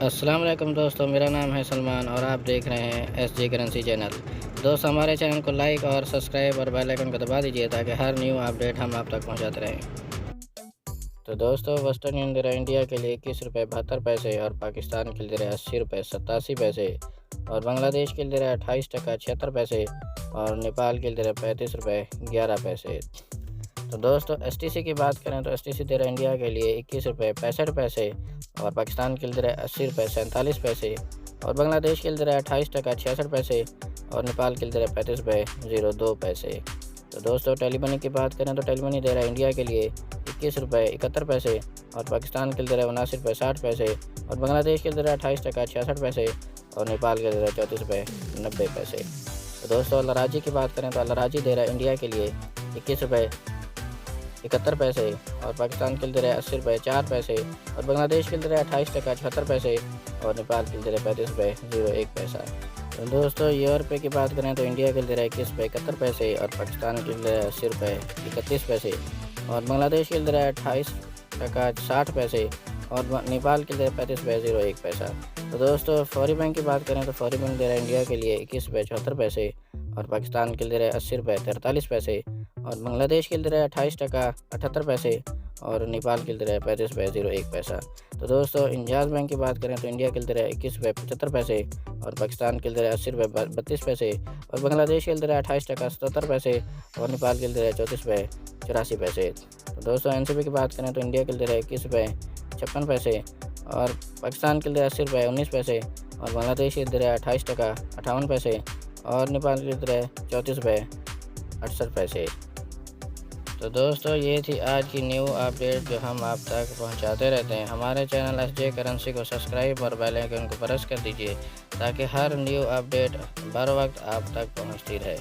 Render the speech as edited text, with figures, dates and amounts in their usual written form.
अस्सलाम वालेकुम दोस्तों, मेरा नाम है सलमान और आप देख रहे हैं एसजे करेंसी चैनल। दोस्त हमारे चैनल को लाइक और सब्सक्राइब और बेल आइकन को दबा दीजिए ताकि हर न्यू अपडेट हम आप तक पहुंचाते रहें। तो दोस्तों वेस्टर्न यूनियन दे रहा है इंडिया के लिए 21 रुपये 72 पैसे और पाकिस्तान के लिए दे रहा है 80 रुपये 87 पैसे और बांग्लादेश के लिए दे रहा है 28 टका 76 पैसे और नेपाल के लिए दे रहा है 35 रुपये 11 पैसे। तो दोस्तों एसटीसी की बात करें तो एसटीसी दे रहा है इंडिया के लिए 21 रुपये 65 पैसे और पाकिस्तान के लिए दे रहा है 80 रुपये 47 पैसे और बांग्लादेश के लिए दे रहा है 28 टका 66 पैसे और नेपाल के लिए दे रहा है 35 रुपये 02 पैसे। तो दोस्तों टेलीमनी की बात करें तो टेलीमनी दे रहा है इंडिया के लिए 21 रुपये 71 पैसे और पाकिस्तान के लिए दे रहा है 79 रुपये 60 पैसे और बांग्लादेश के लिए दे रहा है 28 टका 66 पैसे और नेपाल के लिए दे रहा है 34 रुपये 90 पैसे। तो दोस्तों अल्लाराजी की बात करें तो अल्लाराजी दे रहा है इंडिया के लिए 21 रुपये 71 पैसे और पाकिस्तान के लिए दे रहा है 80 रुपये 4 पैसे और बांग्लादेश के लिए दे रहा है 28 टका 76 पैसे और नेपाल के लिए दे रहा है 35 रुपये 01 पैसा। तो दोस्तों ₹1 की बात करें तो इंडिया के लिए दे रहा है 21 रुपये 71 पैसे और पाकिस्तान के लिए दे रहा है 80 रुपये 31 पैसे और बांग्लादेश के लिए दे रहा है 28 टका 60 पैसे और नेपाल के लिए 35 रुपये 01 पैसा। तो दोस्तों फौरी बैंक की बात करें तो फौरी बैंक दे रहा है इंडिया के लिए 21 रुपये 74 पैसे और पाकिस्तान के लिए दे रहा है 80 रुपये 43 पैसे और बांग्लादेश के लिए दे रहा है 28 टका 78 पैसे और नेपाल के लिए दे रहा है 35 रुपये 01 पैसा। तो दोस्तों इंजाज बैंक की बात करें तो इंडिया के लिए दे रहा है 21 रुपये 75 पैसे और पाकिस्तान के लिए दे रहा है 80 रुपये 32 पैसे और बांग्लादेश के लिए दे रहा है 28 टका 77 पैसे और नेपाल के लिए दे रहा है 34 रुपये 84 पैसे। तो दोस्तों एनसीबी की बात करें तो इंडिया के लिए दे रहा है 21 रुपये 56 पैसे और पाकिस्तान के लिए 80 रुपये 19 पैसे और बांग्लादेश के लिए दे रहा है 28 टका 58 पैसे और नेपाल के लिए दे रहा है 34 रुपये 68 पैसे। तो दोस्तों ये थी आज की न्यू अपडेट जो हम आप तक पहुंचाते रहते हैं। हमारे चैनल एसजे करेंसी को सब्सक्राइब और बेल आइकन को प्रेस कर दीजिए ताकि हर न्यू अपडेट बर वक्त आप तक पहुंचती रहे।